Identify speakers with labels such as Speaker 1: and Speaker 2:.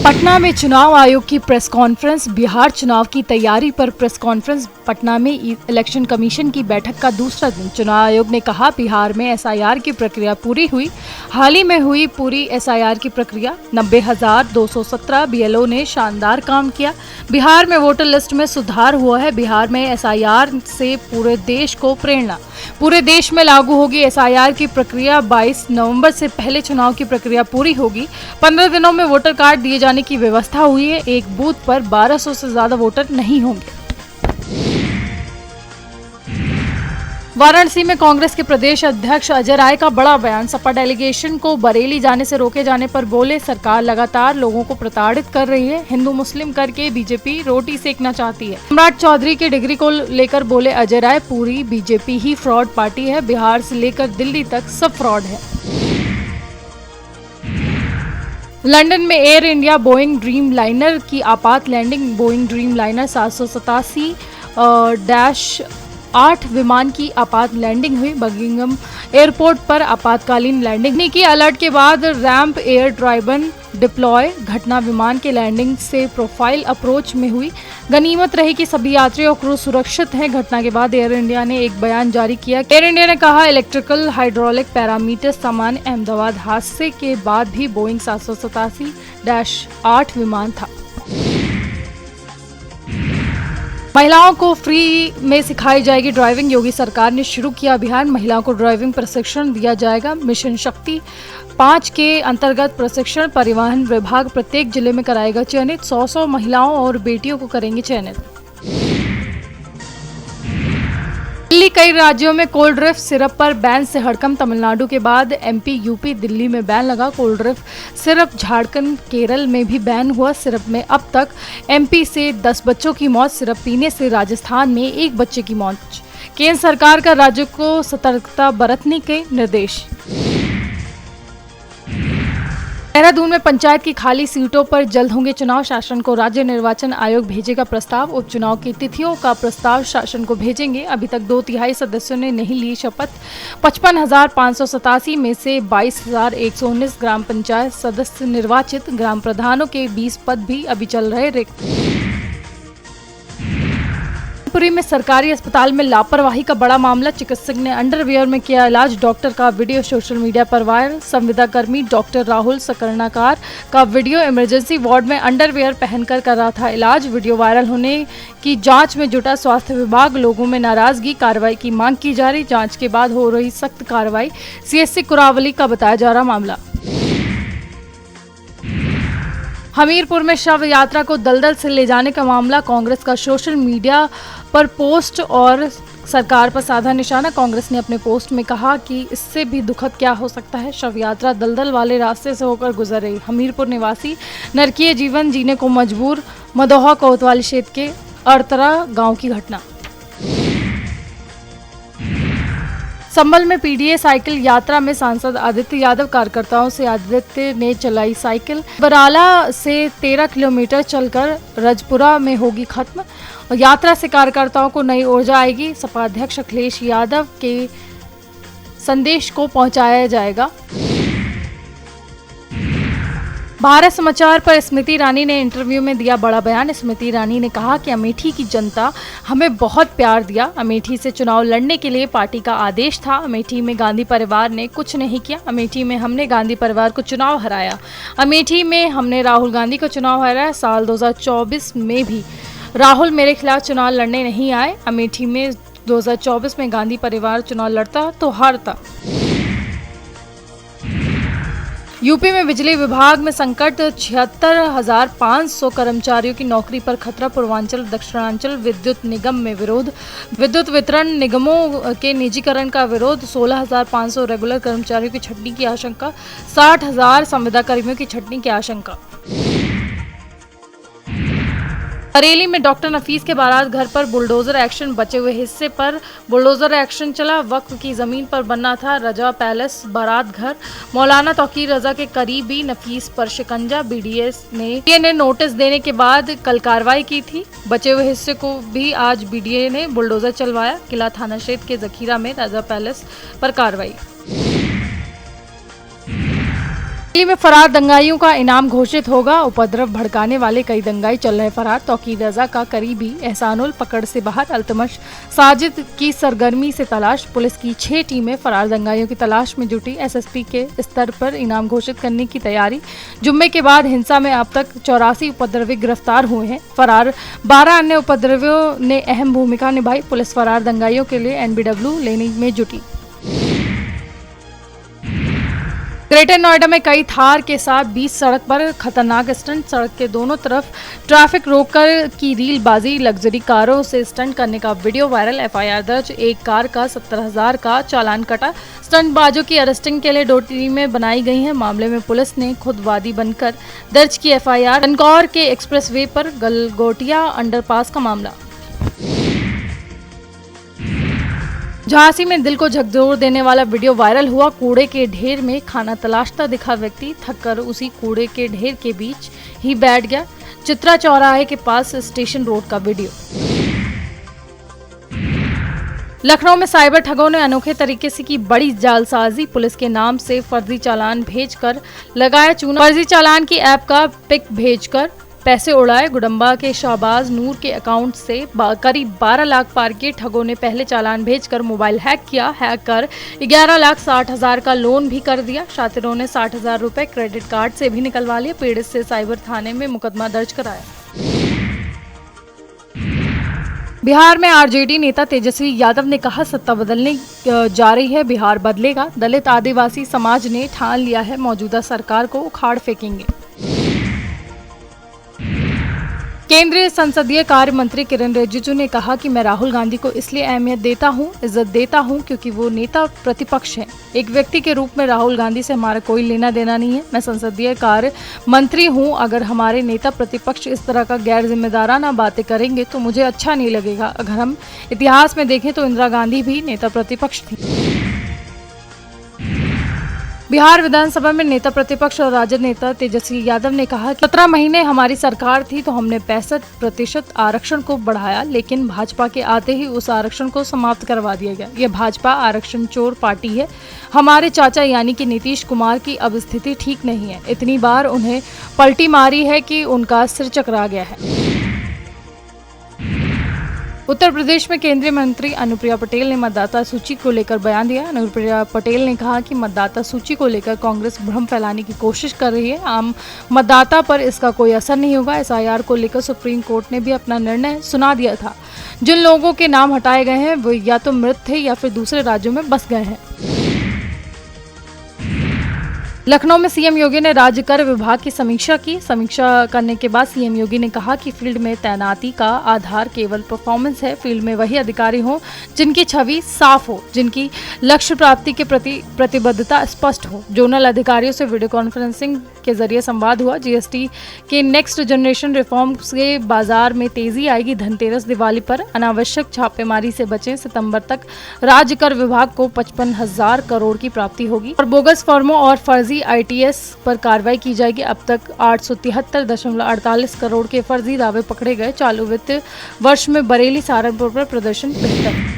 Speaker 1: पटना में चुनाव आयोग की प्रेस कॉन्फ्रेंस। बिहार चुनाव की तैयारी पर प्रेस कॉन्फ्रेंस। पटना में इलेक्शन कमीशन की बैठक का दूसरा दिन। चुनाव आयोग ने कहा, बिहार में एसआईआर की प्रक्रिया पूरी हुई। हाल ही में हुई पूरी एसआईआर की प्रक्रिया। 90,217 बीएलओ ने शानदार काम किया। बिहार में वोटर लिस्ट में सुधार हुआ है। बिहार में एसआईआर से पूरे देश को प्रेरणा। पूरे देश में लागू होगी एसआईआर की प्रक्रिया। 22 नवंबर से पहले चुनाव की प्रक्रिया पूरी होगी। 15 दिनों में वोटर कार्ड दिए जाने की व्यवस्था हुई है। एक बूथ पर 1200 से ज्यादा वोटर नहीं होंगे। वाराणसी में कांग्रेस के प्रदेश अध्यक्ष अजय राय का बड़ा बयान। सपा डेलीगेशन को बरेली जाने से रोके जाने पर बोले, सरकार लगातार लोगों को प्रताड़ित कर रही है। हिंदू मुस्लिम करके बीजेपी रोटी सेकना चाहती है। सम्राट चौधरी की डिग्री को लेकर बोले अजय राय, पूरी बीजेपी ही फ्रॉड पार्टी है। बिहार से लेकर दिल्ली तक सब फ्रॉड है। लंदन में air India Boeing dream liner की आपात लैंडिंग। बोइंग ड्रीम लाइनर 787-8 विमान की आपात लैंडिंग हुई। बर्मिंघम एयरपोर्ट पर आपातकालीन लैंडिंग की अलर्ट के बाद रैंप एयर ड्राइवन डिप्लॉय। घटना विमान के लैंडिंग से प्रोफाइल अप्रोच में हुई। गनीमत रही कि सभी यात्री और क्रू सुरक्षित हैं। घटना के बाद एयर इंडिया ने एक बयान जारी किया। एयर इंडिया ने कहा, इलेक्ट्रिकल हाइड्रोलिक पैरामीटर सामान्य। अहमदाबाद हादसे के बाद भी बोइंग 787-8 विमान था। महिलाओं को फ्री में सिखाई जाएगी ड्राइविंग। योगी सरकार ने शुरू किया अभियान। महिलाओं को ड्राइविंग प्रशिक्षण दिया जाएगा। मिशन शक्ति 5 के अंतर्गत प्रशिक्षण परिवहन विभाग प्रत्येक जिले में कराएगा चयनित। 100 महिलाओं और बेटियों को करेंगे चयनित। दिल्ली, कई राज्यों में कोल्ड ड्रिफ्ट सिरप पर बैन से हड़कंप। तमिलनाडु के बाद एमपी, यूपी, दिल्ली में बैन लगा। Cold drift syrup Jharkhand, Kerala में भी बैन हुआ। सिरप में अब तक एमपी से 10 बच्चों की मौत। सिरप पीने से राजस्थान में 1 बच्चे की मौत। केंद्र सरकार का राज्यों को सतर्कता बरतने के निर्देश। देहरादून में पंचायत की खाली सीटों पर जल्द होंगे चुनाव। शासन को राज्य निर्वाचन आयोग भेजेगा प्रस्ताव। उपचुनाव की तिथियों का प्रस्ताव शासन को भेजेंगे। अभी तक 2/3 सदस्यों ने नहीं ली शपथ। 55,587 में से 22,119 ग्राम पंचायत सदस्य निर्वाचित। ग्राम प्रधानों के 20 पद भी अभी चल रहे रिक्त। पुरी में सरकारी अस्पताल में लापरवाही का बड़ा मामला। चिकित्सक ने अंडरवियर में किया इलाज। डॉक्टर का वीडियो सोशल मीडिया पर वायरल। संविदा कर्मी डॉक्टर राहुल सकर्णकार का वीडियो। इमरजेंसी वार्ड में अंडरवियर पहनकर कर रहा था इलाज। वीडियो वायरल होने की जांच में जुटा स्वास्थ्य विभाग। लोगों में नाराजगी, कार्रवाई की मांग की जा रही। जांच के बाद हो रही सख्त कार्रवाई। सीएससी कुरावली का बताया जा रहा मामला। हमीरपुर में शव यात्रा को दलदल से ले जाने का मामला। कांग्रेस का सोशल मीडिया पर पोस्ट और सरकार पर साधा निशाना। कांग्रेस ने अपने पोस्ट में कहा कि इससे भी दुखद क्या हो सकता है। शव यात्रा दलदल वाले रास्ते से होकर गुजर रही। हमीरपुर निवासी नरकीय जीवन जीने को मजबूर। मदोहा कोतवाली क्षेत्र के अड़तरा गांव की घटना। संभल में पीडीए साइकिल यात्रा में सांसद आदित्य यादव। कार्यकर्ताओं से आदित्य ने चलाई साइकिल। बराला से 13 किलोमीटर चलकर रजपुरा में होगी खत्म। यात्रा से कार्यकर्ताओं को नई ऊर्जा आएगी। सपा अध्यक्ष अखिलेश यादव के संदेश को पहुंचाया जाएगा। भारत समाचार पर स्मृति ईरानी ने इंटरव्यू में दिया बड़ा बयान। स्मृति ईरानी ने कहा कि अमेठी की जनता हमें बहुत प्यार दिया। अमेठी से चुनाव लड़ने के लिए पार्टी का आदेश था। अमेठी में गांधी परिवार ने कुछ नहीं किया। अमेठी में हमने गांधी परिवार को चुनाव हराया। अमेठी में हमने राहुल गांधी को चुनाव हराया। साल 2024 में भी राहुल मेरे खिलाफ चुनाव लड़ने नहीं आए। अमेठी में 2024 में गांधी परिवार चुनाव लड़ता तो हारता। यूपी में बिजली विभाग में संकट। 76,500 कर्मचारियों की नौकरी पर खतरा। पूर्वांचल, दक्षिणांचल विद्युत निगम में विरोध। विद्युत वितरण निगमों के निजीकरण का विरोध। 16,500 रेगुलर कर्मचारियों की छटनी की आशंका। 60,000 संविदा कर्मियों की छटनी की आशंका। बरेली में डॉक्टर नफीस के बारात घर पर बुलडोजर एक्शन। बचे हुए हिस्से पर बुलडोजर एक्शन चला। वक्फ की जमीन पर बनना था रजा पैलेस बारात घर। मौलाना तौकीर रजा के करीबी नफीस पर शिकंजा। बीडीए ने नोटिस देने के बाद कल कार्रवाई की थी। बचे हुए हिस्से को भी आज बीडीए ने बुलडोजर चलवाया। किला थाना क्षेत्र के जखीरा में रजा पैलेस पर कार्रवाई। दिल्ली में फरार दंगाइयों का इनाम घोषित होगा। उपद्रव भड़काने वाले कई दंगाई चल रहे फरार। तौकीर रजा का करीबी एहसानुल पकड़ से बाहर। अल्तमश साजिद की सरगर्मी से तलाश। पुलिस की 6 टीमें फरार दंगाइयों की तलाश में जुटी। एसएसपी के स्तर पर इनाम घोषित करने की तैयारी। जुम्मे के बाद हिंसा में अब तक 84 उपद्रवी गिरफ्तार हुए हैं। फरार 12 अन्य उपद्रवियों ने अहम भूमिका निभाई। पुलिस फरार दंगाइयों के लिए एनबीडब्ल्यू लेने में जुटी। ग्रेटर नोएडा में कई थार के साथ बीच सड़क पर खतरनाक स्टंट। सड़क के दोनों तरफ ट्रैफिक रोककर की रीलबाजी। लग्जरी कारों से स्टंट करने का वीडियो वायरल। एफआईआर दर्ज। एक कार का 70,000 का चालान कटा। स्टंटबाजों की अरेस्टिंग के लिए 2 टीमें बनाई गई हैं। मामले में पुलिस ने खुद वादी बनकर दर्ज की एफआईआर। इंदौर के एक्सप्रेसवे पर गलगोटिया अंडरपास का मामला। झांसी में दिल को झकझोर देने वाला वीडियो वायरल हुआ। कूड़े के ढेर में खाना तलाशता दिखा व्यक्ति थककर उसी कूड़े के ढेर के बीच ही बैठ गया। चित्रा चौराहे के पास स्टेशन रोड का वीडियो। लखनऊ में साइबर ठगों ने अनोखे तरीके से की बड़ी जालसाजी। पुलिस के नाम से फर्जी चालान भेजकर लगाया चूना। फर्जी चालान की ऐप का पिक भेजकर पैसे उड़ाए। गुडम्बा के शाहबाज नूर के अकाउंट से करीब 12 लाख पार के ठगों ने पहले चालान भेजकर मोबाइल हैक किया। हैक कर 11,60,000 का लोन भी कर दिया। शातिरों ने 60,000 रुपए क्रेडिट कार्ड से भी निकलवा लिए। पीड़ित से साइबर थाने में मुकदमा दर्ज कराया। बिहार में आरजेडी नेता तेजस्वी यादव ने कहा, सत्ता बदलने जा रही है, बिहार बदलेगा। दलित आदिवासी समाज ने ठान लिया है, मौजूदा सरकार को उखाड़ फेंकेंगे। केंद्रीय संसदीय कार्य मंत्री किरेन रिजिजू ने कहा कि मैं राहुल गांधी को इसलिए अहमियत देता हूं, इज्जत देता हूं क्योंकि वो नेता प्रतिपक्ष हैं। एक व्यक्ति के रूप में राहुल गांधी से हमारा कोई लेना देना नहीं है। मैं संसदीय कार्य मंत्री हूं। अगर हमारे नेता प्रतिपक्ष इस तरह का गैर जिम्मेदाराना बातें करेंगे तो मुझे अच्छा नहीं लगेगा। अगर हम इतिहास में देखें तो इंदिरा गांधी भी नेता प्रतिपक्ष थी। बिहार विधानसभा में नेता प्रतिपक्ष और राजद नेता तेजस्वी यादव ने कहा कि 17 महीने हमारी सरकार थी तो हमने 65% आरक्षण को बढ़ाया, लेकिन भाजपा के आते ही उस आरक्षण को समाप्त करवा दिया गया। यह भाजपा आरक्षण चोर पार्टी है। हमारे चाचा यानी कि नीतीश कुमार की अब स्थिति ठीक नहीं है। इतनी बार उन्हें पलटी मारी है कि उनका सिर चकरा गया है। उत्तर प्रदेश में केंद्रीय मंत्री अनुप्रिया पटेल ने मतदाता सूची को लेकर बयान दिया। अनुप्रिया पटेल ने कहा कि मतदाता सूची को लेकर कांग्रेस भ्रम फैलाने की कोशिश कर रही है। आम मतदाता पर इसका कोई असर नहीं होगा। एसआईआर को लेकर सुप्रीम कोर्ट ने भी अपना निर्णय सुना दिया था। जिन लोगों के नाम हटाए गए हैं वो या तो मृत थे या फिर दूसरे राज्यों में बस गए हैं। लखनऊ में सीएम योगी ने राज्य कर विभाग की समीक्षा की। समीक्षा करने के बाद सीएम योगी ने कहा कि फील्ड में तैनाती का आधार केवल परफॉर्मेंस है। फील्ड में वही अधिकारी हों जिनकी छवि साफ हो, जिनकी लक्ष्य प्राप्ति के प्रति प्रतिबद्धता स्पष्ट हो। जोनल अधिकारियों से वीडियो कॉन्फ्रेंसिंग के जरिए संवाद हुआ। जीएसटी के नेक्स्ट जनरेशन रिफॉर्म से बाजार में तेजी आएगी। धनतेरस दिवाली पर अनावश्यक छापेमारी से बचें। सितंबर तक राज्य कर विभाग को 55,000 करोड़ की प्राप्ति होगी और बोगस फर्मों और फर्जी आईटीएस पर कार्रवाई की जाएगी। अब तक 873.48 करोड़ के फर्जी दावे पकड़े गए। चालू वित्त वर्ष में बरेली, सहारनपुर पर प्रदर्शन बेहतर।